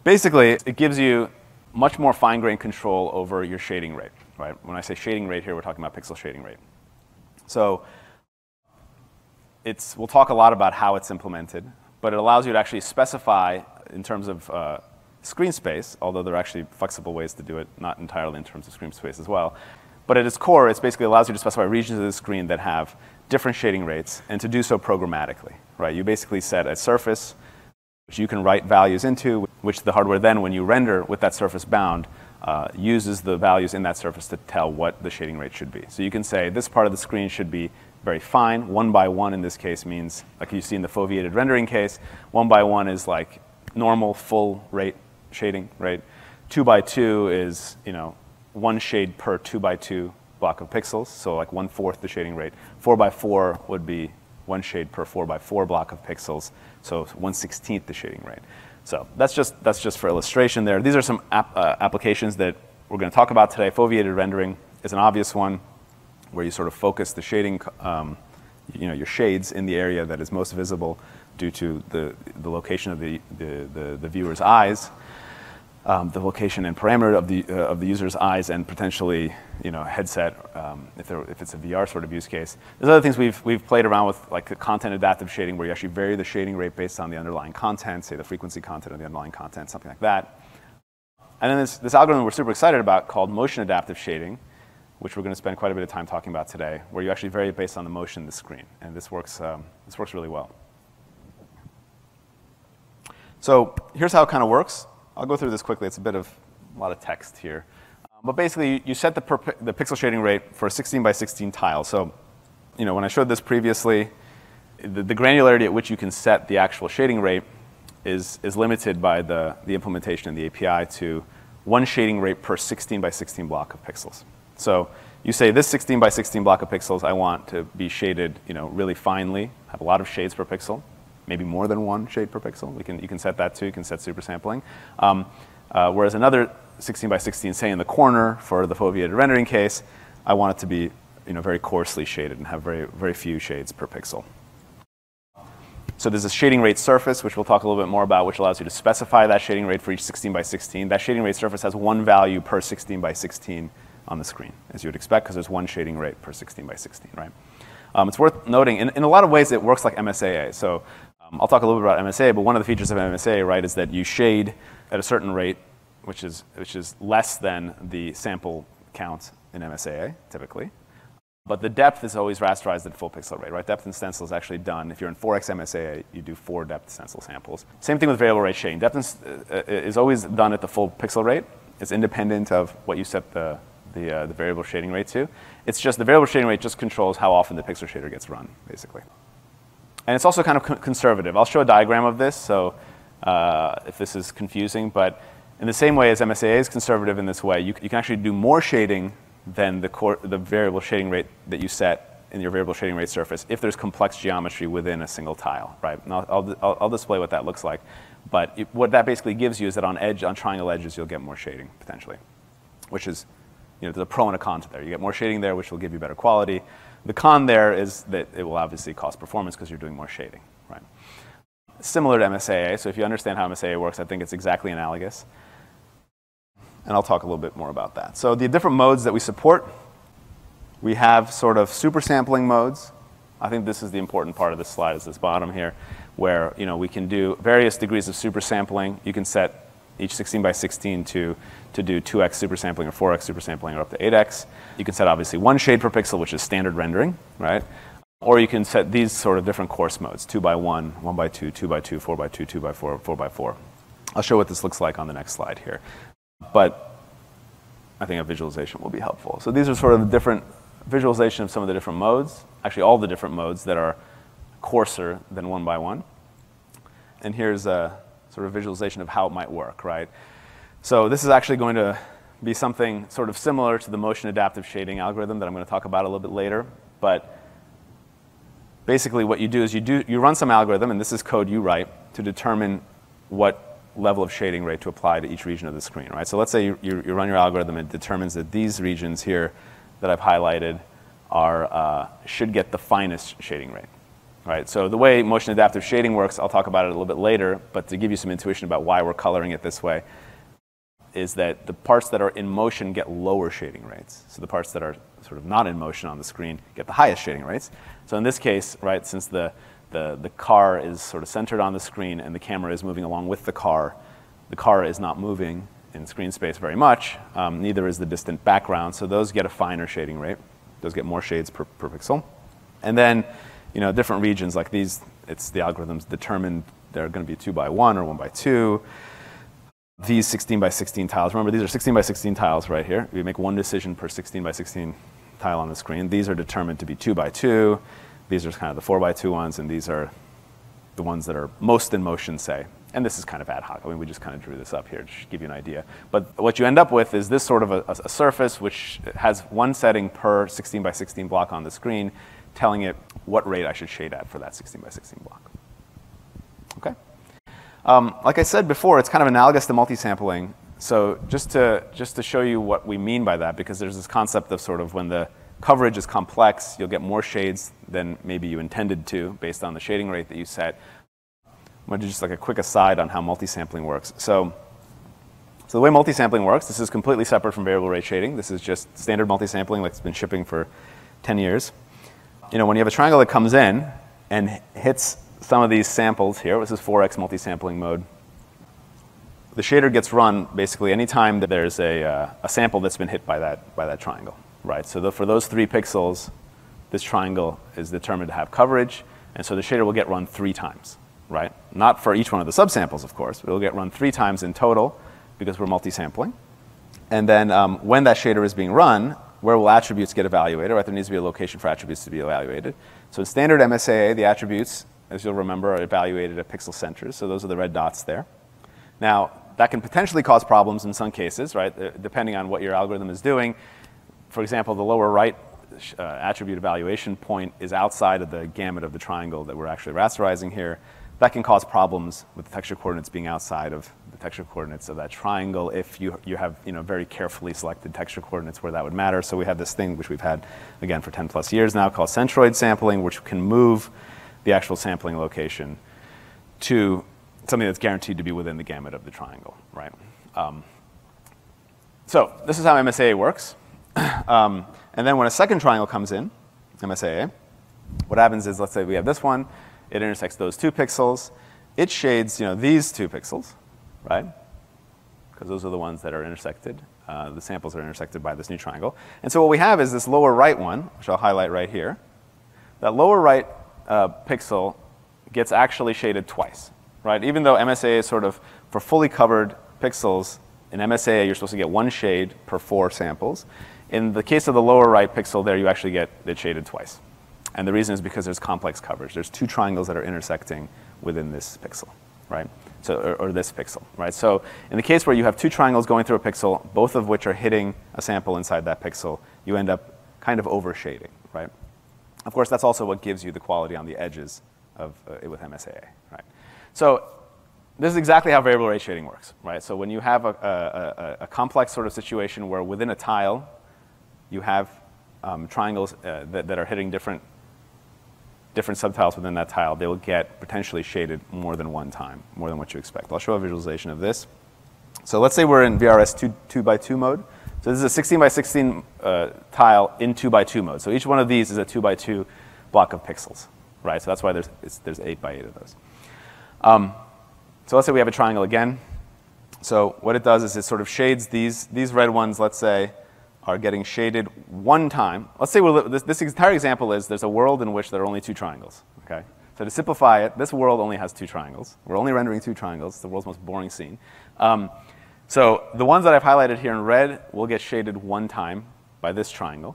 Basically, it gives you much more fine-grained control over your shading rate, right? When I say shading rate here, we're talking about pixel shading rate. So we'll talk a lot about how it's implemented, but it allows you to actually specify in terms of screen space, although there are actually flexible ways to do it, not entirely in terms of screen space as well. But at its core, it basically allows you to specify regions of the screen that have different shading rates, and to do so programmatically, right? You basically set a surface, which you can write values into, which the hardware then, when you render with that surface bound, uses the values in that surface to tell what the shading rate should be. So you can say this part of the screen should be very fine. 1 by 1 in this case means, like you see in the foveated rendering case, 1 by 1 is like normal full rate shading, right? 2 by 2 is, 1 shade per 2 by 2 block of pixels, so like 1/4 the shading rate. 4 by 4 would be 1 shade per 4 by 4 block of pixels, so 1/16 the shading rate. So that's just for illustration there. These are some applications that we're going to talk about today. Foveated rendering is an obvious one, where you sort of focus the shading, your shades in the area that is most visible due to the location of the viewer's eyes, the location and parameter of the user's eyes, and potentially headset if it's a VR sort of use case. There's other things we've played around with, like the content adaptive shading, where you actually vary the shading rate based on the underlying content, say the frequency content of the underlying content, something like that. And then this algorithm we're super excited about called motion adaptive shading, which we're going to spend quite a bit of time talking about today, where you actually vary it based on the motion of the screen, and this works really well. So here's how it kind of works. I'll go through this quickly. It's a lot of text here. But basically, you set the pixel shading rate for a 16 by 16 tile. So, when I showed this previously, the granularity at which you can set the actual shading rate is limited by the implementation in the API to 1 shading rate per 16 by 16 block of pixels. So you say this 16 by 16 block of pixels I want to be shaded, really finely, have a lot of shades per pixel. Maybe more than 1 shade per pixel. You can set that too. You can set super sampling. Whereas another 16 by 16, say in the corner for the foveated rendering case, I want it to be very coarsely shaded and have very, very few shades per pixel. So there's a shading rate surface, which we'll talk a little bit more about, which allows you to specify that shading rate for each 16 by 16. That shading rate surface has 1 value per 16 by 16 on the screen, as you would expect, because there's 1 shading rate per 16 by 16, right? It's worth noting, in a lot of ways, it works like MSAA. So I'll talk a little bit about MSAA, but one of the features of MSAA, right, is that you shade at a certain rate, which is less than the sample count in MSAA, typically. But the depth is always rasterized at full pixel rate, right? Depth and stencil is actually done. If you're in 4x MSAA, you do 4 depth stencil samples. Same thing with variable rate shading. Depth is always done at the full pixel rate. It's independent of what you set the variable shading rate to. It's just the variable shading rate just controls how often the pixel shader gets run, basically. And it's also kind of conservative. I'll show a diagram of this, so if this is confusing. But in the same way as MSAA is conservative in this way, you can actually do more shading than the variable shading rate that you set in your variable shading rate surface if there's complex geometry within a single tile, right? And I'll display what that looks like. But what that basically gives you is that on triangle edges, you'll get more shading, potentially, which is, there's a pro and a con to there. You get more shading there, which will give you better quality. The con there is that it will obviously cost performance because you're doing more shading, right? Similar to MSAA, so if you understand how MSAA works, I think it's exactly analogous. And I'll talk a little bit more about that. So the different modes that we support, we have sort of super sampling modes. I think this is the important part of this slide, is this bottom here, where we can do various degrees of super sampling. You can set each 16 by 16 to do 2x super sampling or 4x super sampling or up to 8x. You can set obviously 1 shade per pixel, which is standard rendering, right? Or you can set these sort of different coarse modes, 2 by 1, 1 by 2, 2 by 2, 4 by 2, 2 by 4, 4 by 4. I'll show what this looks like on the next slide here. But I think a visualization will be helpful. So these are sort of the different visualization of some of the different modes, actually all the different modes that are coarser than 1 by 1. And here's a sort of visualization of how it might work, right? So this is actually going to be something sort of similar to the motion adaptive shading algorithm that I'm going to talk about a little bit later. But basically what you do is you run some algorithm, and this is code you write, to determine what level of shading rate to apply to each region of the screen, right? So let's say you run your algorithm, and it determines that these regions here that I've highlighted should get the finest shading rate. Right? So the way motion adaptive shading works, I'll talk about it a little bit later, but to give you some intuition about why we're coloring it this way, is that the parts that are in motion get lower shading rates. So the parts that are sort of not in motion on the screen get the highest shading rates. So in this case, right, since the car is sort of centered on the screen and the camera is moving along with the car is not moving in screen space very much, neither is the distant background, so those get a finer shading rate. Those get more shades per pixel. And then, different regions like these, it's the algorithms determined they're going to be 2 by 1 or 1 by 2. These 16 by 16 tiles, remember these are 16 by 16 tiles right here. We make one decision per 16 by 16 tile on the screen. These are determined to be 2 by 2. These are kind of the 4 by 2 ones, and these are the ones that are most in motion, say. And this is kind of ad hoc. I mean, we just kind of drew this up here to give you an idea. But what you end up with is this sort of a surface which has one setting per 16 by 16 block on the screen, telling it what rate I should shade at for that 16 by 16 block. Okay? Like I said before, it's kind of analogous to multi-sampling. So just to show you what we mean by that, because there's this concept of sort of when the coverage is complex, you'll get more shades than maybe you intended to based on the shading rate that you set. I'm going to do just like a quick aside on how multi-sampling works. So the way multi-sampling works, this is completely separate from variable rate shading. This is just standard multi-sampling like it's been shipping for 10 years. When you have a triangle that comes in and hits some of these samples here, this is 4x multi-sampling mode, the shader gets run basically anytime that there's a sample that's been hit by that triangle. Right? So for those 3 pixels, this triangle is determined to have coverage, and so the shader will get run 3 times. Right? Not for each one of the subsamples, of course, but it'll get run 3 times in total because we're multi-sampling. And then when that shader is being run, where will attributes get evaluated? Right? There needs to be a location for attributes to be evaluated. So in standard MSAA, the attributes, as you'll remember, are evaluated at pixel centers. So those are the red dots there. Now, that can potentially cause problems in some cases, right? Depending on what your algorithm is doing. For example, the lower right attribute evaluation point is outside of the gamut of the triangle that we're actually rasterizing here. That can cause problems with the texture coordinates being outside of the texture coordinates of that triangle if you have very carefully selected texture coordinates where that would matter. So we have this thing which we've had, again, for 10 plus years now called centroid sampling, which can move the actual sampling location to something that's guaranteed to be within the gamut of the triangle. Right? So this is how MSAA works. And then when a second triangle comes in, MSAA, what happens is, let's say we have this one. It intersects those 2 pixels. It shades, these 2 pixels, right? Because those are the ones that are intersected. The samples are intersected by this new triangle. And so what we have is this lower right one, which I'll highlight right here. That lower right pixel gets actually shaded twice, right? Even though MSAA is sort of for fully covered pixels, in MSAA you're supposed to get 1 shade per 4 samples. In the case of the lower right pixel there, you actually get it shaded twice. And the reason is because there's complex coverage. There's 2 triangles that are intersecting within this pixel, right? So, or this pixel, right? So in the case where you have 2 triangles going through a pixel, both of which are hitting a sample inside that pixel, you end up kind of overshading, right? Of course, that's also what gives you the quality on the edges of with MSAA, right? So this is exactly how variable rate shading works, right? So when you have a complex sort of situation where within a tile you have triangles that are hitting different subtiles within that tile, they will get potentially shaded more than 1 time, more than what you expect. I'll show a visualization of this. So let's say we're in VRS 2 by 2 mode. So this is a 16 by 16 tile in 2 by 2 mode. So each one of these is a 2 by 2 block of pixels, right? So that's why there's 8 by 8 of those. So let's say we have a triangle again. So what it does is it sort of shades these red ones, let's say, are getting shaded 1 time. Let's say this entire example is there's a world in which there are only 2 triangles. Okay? So to simplify it, this world only has 2 triangles. We're only rendering 2 triangles. It's the world's most boring scene. So the ones that I've highlighted here in red will get shaded 1 time by this triangle.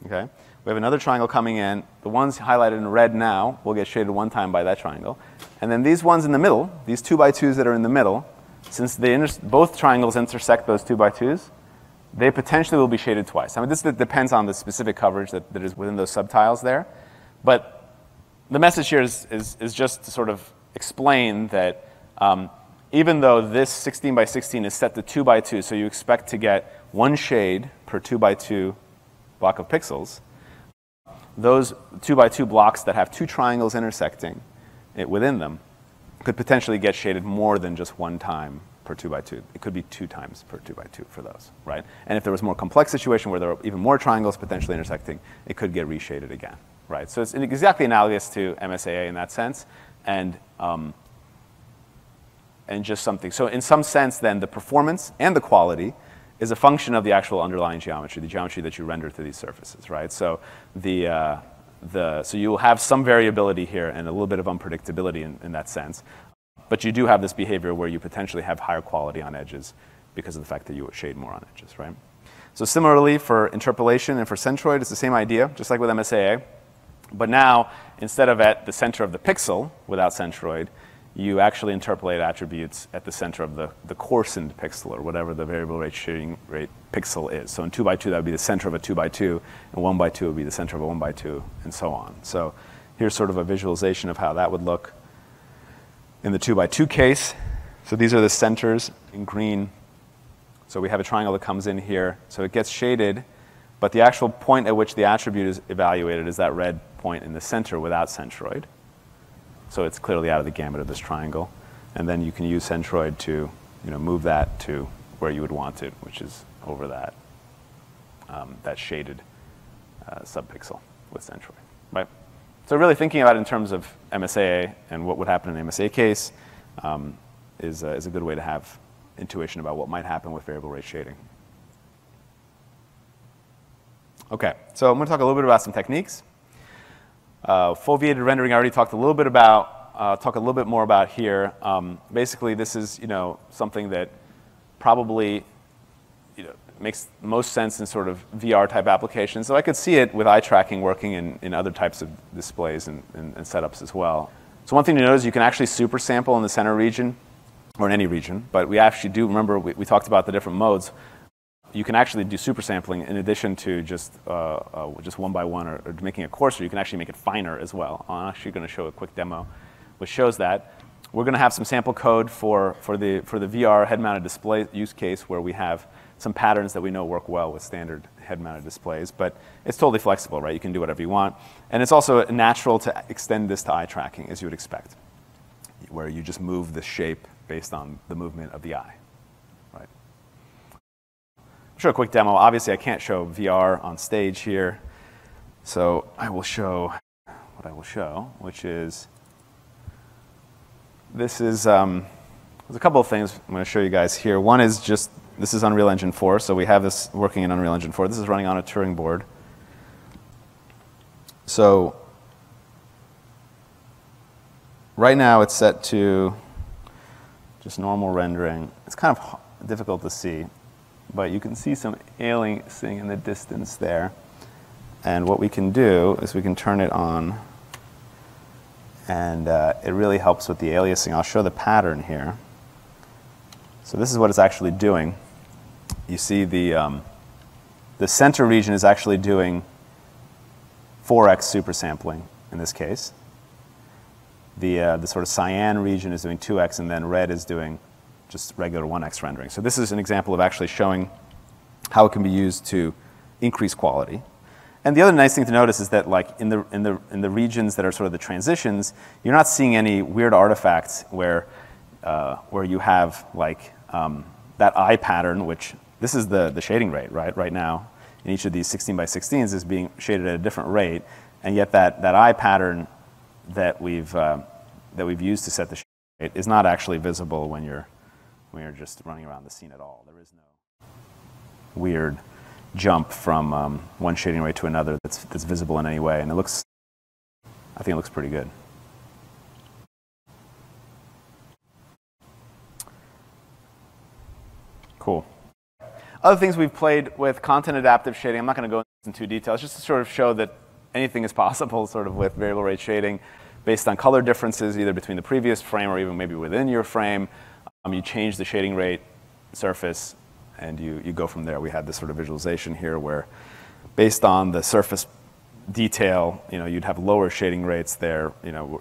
Okay? We have another triangle coming in. The ones highlighted in red now will get shaded 1 time by that triangle. And then these ones in the middle, these 2 by 2s that are in the middle, since both triangles intersect those 2 by 2s, they potentially will be shaded twice. I mean, this depends on the specific coverage that is within those subtiles there. But the message here is just to sort of explain that even though this 16 by 16 is set to 2 by 2, so you expect to get 1 shade per 2 by 2 block of pixels, those 2x2 blocks that have two triangles intersecting within them could potentially get shaded more than just one time per 2x2. It could be 2 times per 2x2 for those, right? And if there was a more complex situation where there are even more triangles potentially intersecting, it could get reshaded again, right? So it's exactly analogous to MSAA in that sense, and just something. So in some sense, then, the performance and the quality is a function of the actual underlying geometry, the geometry that you render to these surfaces, right? So so you'll have some variability here and a little bit of unpredictability in that sense. But you do have this behavior where you potentially have higher quality on edges because of the fact that you shade more on edges, right? So similarly, for interpolation and for centroid, it's the same idea, just like with MSAA. But now, instead of at the center of the pixel without centroid, you actually interpolate attributes at the center of the coarsened pixel, or whatever the variable rate shading rate pixel is. So in 2x2, that would be the center of a 2x2, and 1x2 would be the center of a 1x2, and so on. So here's sort of a visualization of how that would look in the 2x2 case. So these are the centers in green. So we have a triangle that comes in here. So it gets shaded, but the actual point at which the attribute is evaluated is that red point in the center without centroid. So it's clearly out of the gamut of this triangle. And then you can use centroid to move that to where you would want it, which is over that, that shaded subpixel with centroid, right? So really thinking about it in terms of MSAA and what would happen in an MSA case is a good way to have intuition about what might happen with variable rate shading. Okay, so I'm going to talk a little bit about some techniques. Foveated rendering I already talked a little bit about, talk a little bit more about here. Basically, this is something that probably makes most sense in sort of VR type applications. So I could see it with eye tracking working in other types of displays and setups as well. So one thing to note is you can actually super sample in the center region, or in any region, but we actually do, remember we talked about the different modes. You can actually do super sampling in addition to just one by one or making it coarser. You can actually make it finer as well. I'm actually going to show a quick demo which shows that. We're going to have some sample code for the VR head-mounted display use case where we have some patterns that we know work well with standard head-mounted displays, but it's totally flexible, right? You can do whatever you want. And it's also natural to extend this to eye tracking, as you would expect, where you just move the shape based on the movement of the eye, right? I'll show a quick demo. Obviously, I can't show VR on stage here, so I will show what I will show, which is this is there's a couple of things I'm going to show you guys here. One is just this is Unreal Engine 4, so we have this working in Unreal Engine 4. This is running on a Turing board. So right now it's set to just normal rendering. It's kind of difficult to see, but you can see some aliasing in the distance there. And what we can do is we can turn it on, and it really helps with the aliasing. I'll show the pattern here. So this is what it's actually doing. You see the center region is actually doing 4x super sampling in this case. The sort of cyan region is doing 2x, and then red is doing just regular 1x rendering. So this is an example of actually showing how it can be used to increase quality. And the other nice thing to notice is that, like in the regions that are sort of the transitions, you're not seeing any weird artifacts where you have like that eye pattern, which this is the shading rate, right? Right now, in each of these 16 by 16s is being shaded at a different rate, and yet that eye pattern that we've used to set the shading rate is not actually visible when you're just running around the scene at all. There is no weird jump from one shading rate to another that's visible in any way, and I think it looks pretty good. Cool. Other things we've played with content adaptive shading, I'm not going to go into details, just to sort of show that anything is possible sort of with variable rate shading based on color differences either between the previous frame or even maybe within your frame. You change the shading rate surface and you go from there. We had this sort of visualization here where based on the surface detail, you'd have lower shading rates there,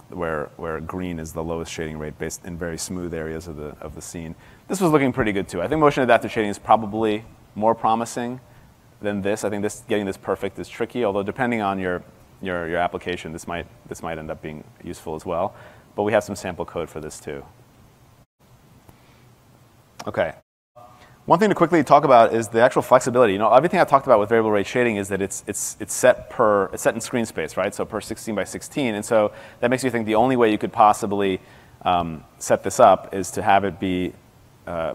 where green is the lowest shading rate based in very smooth areas of the scene. This was looking pretty good too. I think motion adaptive shading is probably more promising than this. I think getting this perfect is tricky, although depending on your your application, this might end up being useful as well. But we have some sample code for this too. Okay. One thing to quickly talk about is the actual flexibility. You know, everything I talked about with variable rate shading is that it's set in screen space, right? So per 16 by 16, and so that makes you think the only way you could possibly set this up is to have it be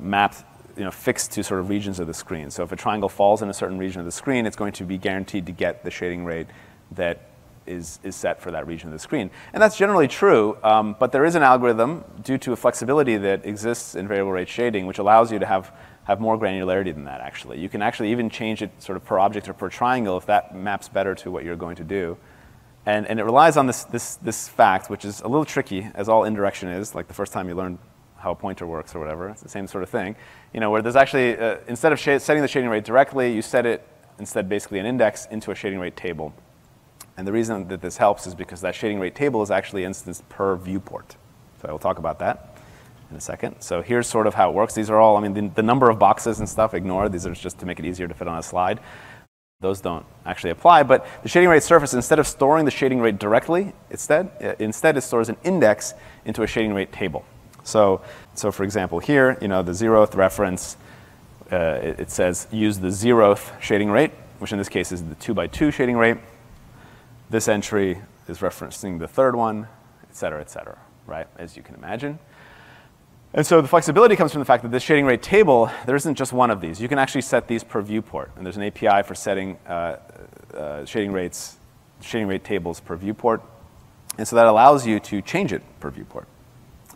mapped, you know, fixed to sort of regions of the screen. So if a triangle falls in a certain region of the screen, it's going to be guaranteed to get the shading rate that is set for that region of the screen. And that's generally true, but there is an algorithm due to a flexibility that exists in variable rate shading, which allows you to have more granularity than that, actually. You can actually even change it sort of per object or per triangle if that maps better to what you're going to do. And it relies on this fact, which is a little tricky, as all indirection is, like the first time you learn how a pointer works or whatever. It's the same sort of thing. You know, where there's actually, instead of setting the shading rate directly, you set it instead basically an index into a shading rate table. And the reason that this helps is because that shading rate table is actually instanced per viewport. So I will talk about that in a second. So here's sort of how it works. These are all, I mean, the number of boxes and stuff, ignore. These are just to make it easier to fit on a slide. Those don't actually apply. But the shading rate surface, instead of storing the shading rate directly, instead it stores an index into a shading rate table. So for example, here, you know, the 0th reference, it says use the 0th shading rate, which in this case is the 2 by 2 shading rate. This entry is referencing the 3rd one, et cetera, right, as you can imagine. And so the flexibility comes from the fact that this shading rate table, there isn't just one of these. You can actually set these per viewport. And there's an API for setting shading rate tables per viewport. And so that allows you to change it per viewport.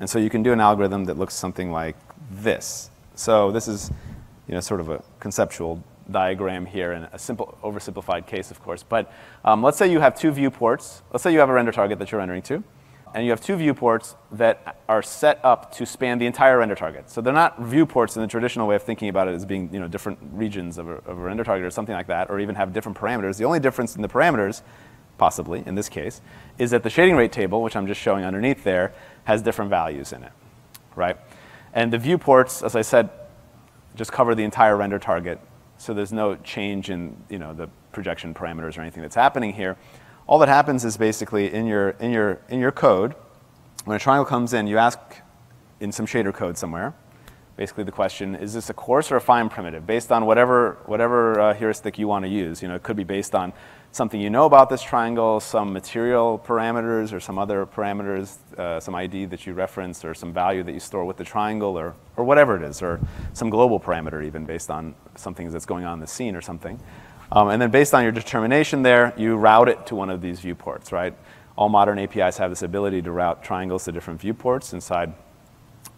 And so you can do an algorithm that looks something like this. So this is, you know, sort of a conceptual diagram here in a simple, oversimplified case, of course. But let's say you have two viewports. Let's say you have a render target that you're rendering to. And you have two viewports that are set up to span the entire render target. So they're not viewports in the traditional way of thinking about it as being, you know, different regions of a render target or something like that, or even have different parameters. The only difference in the parameters, possibly in this case, is that the shading rate table, which I'm just showing underneath there, has different values in it, right? And the viewports, as I said, just cover the entire render target. So there's no change in, you know, the projection parameters or anything that's happening here. All that happens is basically in your code, when a triangle comes in, you ask in some shader code somewhere, basically the question, is this a coarse or a fine primitive? Based on whatever heuristic you want to use. You know, it could be based on something you know about this triangle, some material parameters or some other parameters, some ID that you reference or some value that you store with the triangle or whatever it is, or some global parameter even based on something that's going on in the scene or something. And then based on your determination there, you route it to one of these viewports, right? All modern APIs have this ability to route triangles to different viewports inside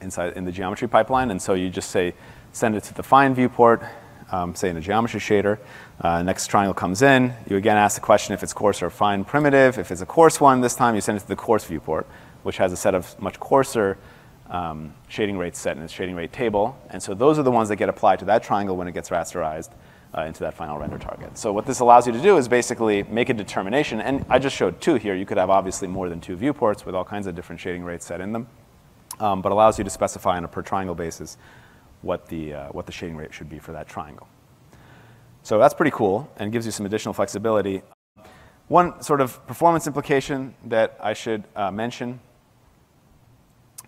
in the geometry pipeline. And so you just say, send it to the fine viewport, say in a geometry shader. Next triangle comes in. You again ask the question if it's coarse or fine primitive. If it's a coarse one, this time you send it to the coarse viewport, which has a set of much coarser shading rates set in its shading rate table. And so those are the ones that get applied to that triangle when it gets rasterized into that final render target. So what this allows you to do is basically make a determination. And I just showed two here. You could have obviously more than two viewports with all kinds of different shading rates set in them. But allows you to specify on a per triangle basis what the shading rate should be for that triangle. So that's pretty cool and gives you some additional flexibility. One sort of performance implication that I should mention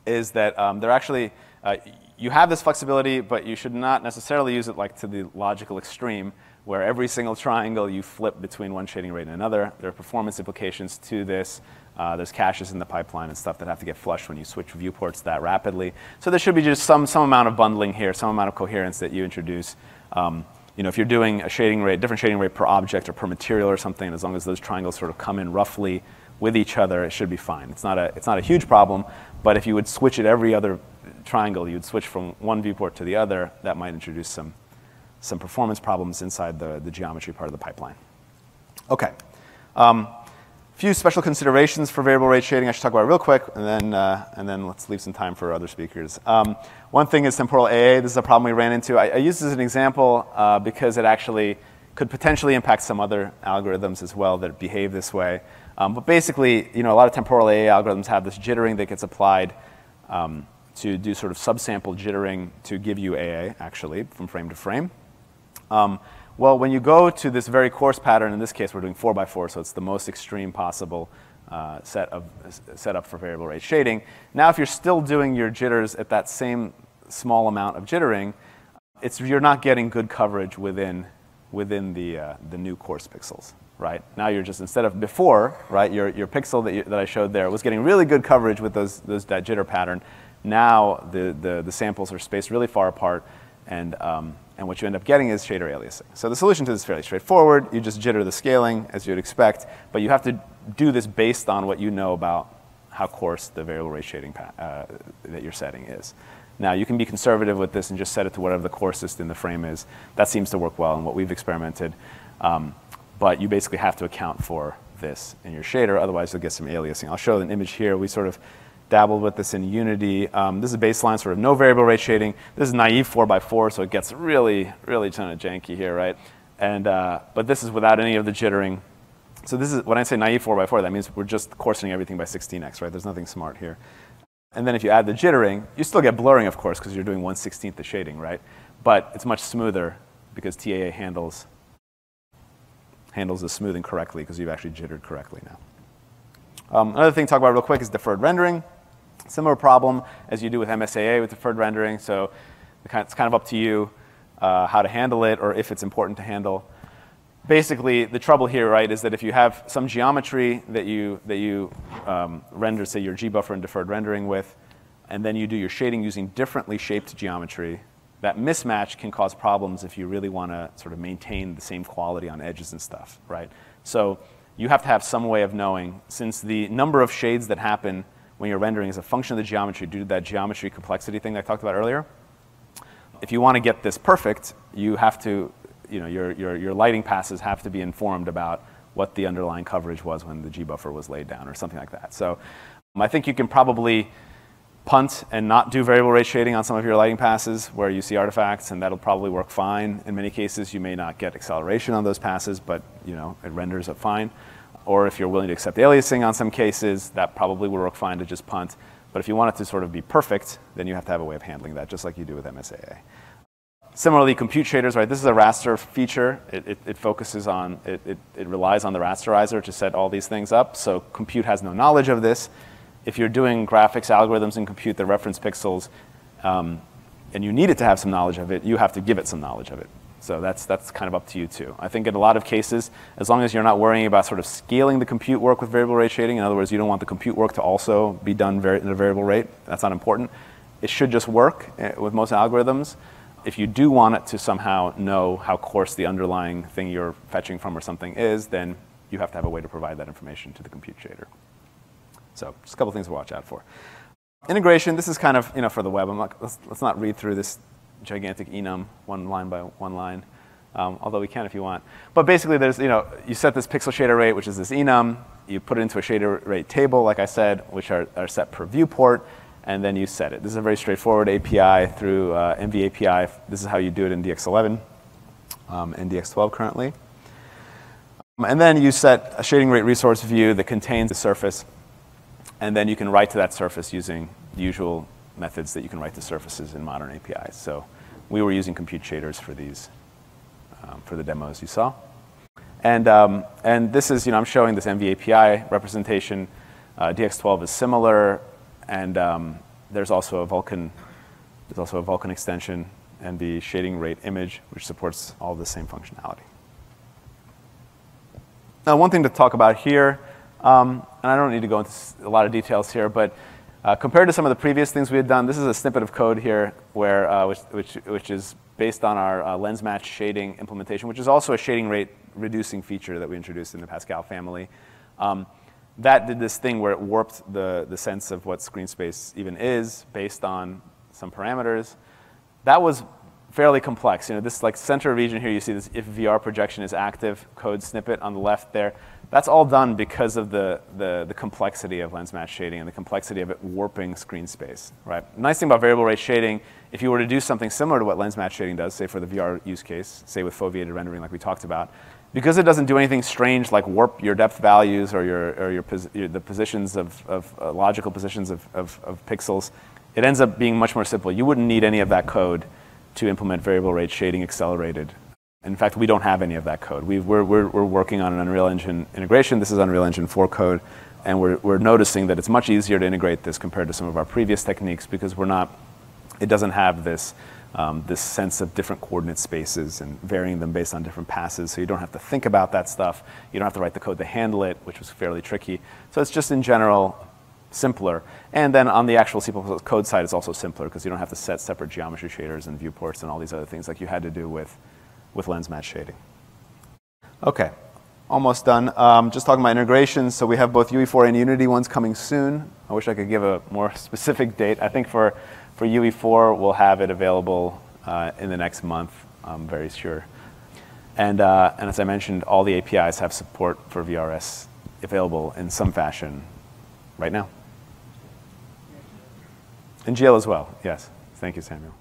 is that they're actually, you have this flexibility, but you should not necessarily use it like to the logical extreme, where every single triangle you flip between one shading rate and another. There are performance implications to this. There's caches in the pipeline and stuff that have to get flushed when you switch viewports that rapidly. So there should be just some amount of bundling here, some amount of coherence that you introduce. You know, if you're doing a shading rate, different shading rate per object or per material or something, as long as those triangles sort of come in roughly with each other, it should be fine. It's not a huge problem, but if you would switch it every other triangle, you'd switch from one viewport to the other, that might introduce some performance problems inside the geometry part of the pipeline. Okay. Few special considerations for variable rate shading I should talk about real quick, and then let's leave some time for other speakers. One thing is temporal AA. This is a problem we ran into. I use this as an example because it actually could potentially impact some other algorithms as well that behave this way. But basically, you know, a lot of temporal AA algorithms have this jittering that gets applied to do sort of subsample jittering to give you AA, actually, from frame to frame. Well, when you go to this very coarse pattern, in this case we're doing 4x4, so it's the most extreme possible setup for variable rate shading. Now if you're still doing your jitters at that same small amount of jittering, you're not getting good coverage within the new coarse pixels. Right? Now you're just, instead of before, right, your pixel that I showed there was getting really good coverage with that jitter pattern. Now the samples are spaced really far apart, and what you end up getting is shader aliasing. So the solution to this is fairly straightforward. You just jitter the scaling as you'd expect, but you have to do this based on what you know about how coarse the variable rate shading that you're setting is. Now you can be conservative with this and just set it to whatever the coarsest in the frame is. That seems to work well in what we've experimented. But you basically have to account for this in your shader, otherwise you'll get some aliasing. I'll show an image here. We sort of dabbled with this in Unity. This is baseline, sort of no variable rate shading. This is naive 4x4, so it gets really, really kind of janky here, right? But this is without any of the jittering. So this is, when I say naive 4x4, that means we're just coarsening everything by 16x, right? There's nothing smart here. And then if you add the jittering, you still get blurring, of course, because you're doing 1/16 the shading, right? But it's much smoother because TAA handles the smoothing correctly because you've actually jittered correctly now. Another thing to talk about real quick is deferred rendering. Similar problem as you do with MSAA with deferred rendering, so it's kind of up to you how to handle it or if it's important to handle. Basically, the trouble here, right, is that if you have some geometry that you render, say your G-buffer and deferred rendering with, and then you do your shading using differently shaped geometry, that mismatch can cause problems if you really want to sort of maintain the same quality on edges and stuff, right? So you have to have some way of knowing, since the number of shades that happen when you're rendering is a function of the geometry due to that geometry complexity thing that I talked about earlier. If you want to get this perfect, you have to, your lighting passes have to be informed about what the underlying coverage was when the G-buffer was laid down or something like that. So I think you can probably punt and not do variable rate shading on some of your lighting passes where you see artifacts, and that'll probably work fine. In many cases, you may not get acceleration on those passes, but it renders up fine. Or if you're willing to accept aliasing on some cases, that probably will work fine to just punt. But if you want it to sort of be perfect, then you have to have a way of handling that, just like you do with MSAA. Similarly, compute shaders, right? This is a raster feature. It focuses on, it relies on the rasterizer to set all these things up. So compute has no knowledge of this. If you're doing graphics algorithms in compute that reference pixels, and you need it to have some knowledge of it, you have to give it some knowledge of it. So that's kind of up to you too. I think in a lot of cases, as long as you're not worrying about sort of scaling the compute work with variable rate shading, in other words, you don't want the compute work to also be done at a variable rate, that's not important. It should just work with most algorithms. If you do want it to somehow know how coarse the underlying thing you're fetching from or something is, then you have to have a way to provide that information to the compute shader. So just a couple things to watch out for. Integration, this is kind of for the web. Let's not read through this gigantic enum one line by one line, although we can if you want. But basically, there's you set this pixel shader rate, which is this enum. You put it into a shader rate table, like I said, which are set per viewport, and then you set it. This is a very straightforward API through MV API. This is how you do it in DX11 and DX12 currently. And then you set a shading rate resource view that contains the surface. And then you can write to that surface using the usual methods that you can write to surfaces in modern APIs. So we were using compute shaders for these, for the demos you saw. And this is, I'm showing this MV API representation. DX12 is similar, and there's also a Vulkan extension and the shading rate image, which supports all the same functionality. Now, one thing to talk about here. And I don't need to go into a lot of details here, but compared to some of the previous things we had done, this is a snippet of code here where, which is based on our lens match shading implementation, which is also a shading rate reducing feature that we introduced in the Pascal family. That did this thing where it warped the sense of what screen space even is based on some parameters. That was fairly complex. This like center region here, you see this if VR projection is active code snippet on the left there. That's all done because of the complexity of lens match shading and the complexity of it warping screen space, right? Nice thing about variable rate shading, if you were to do something similar to what lens match shading does, say for the VR use case, say with foveated rendering like we talked about, because it doesn't do anything strange like warp your depth values or the positions of logical positions of pixels, it ends up being much more simple. You wouldn't need any of that code to implement variable rate shading accelerated In fact, we don't have any of that code. We're working on an Unreal Engine integration. This is Unreal Engine 4 code. And we're noticing that it's much easier to integrate this compared to some of our previous techniques because it doesn't have this sense of different coordinate spaces and varying them based on different passes. So you don't have to think about that stuff. You don't have to write the code to handle it, which was fairly tricky. So it's just in general simpler. And then on the actual C++ code side, it's also simpler because you don't have to set separate geometry shaders and viewports and all these other things like you had to do with lens match shading. OK. Almost done. Just talking about integrations. So we have both UE4 and Unity ones coming soon. I wish I could give a more specific date. I think for UE4, we'll have it available in the next month, I'm very sure. And as I mentioned, all the APIs have support for VRS available in some fashion right now. In GL as well, yes. Thank you, Samuel.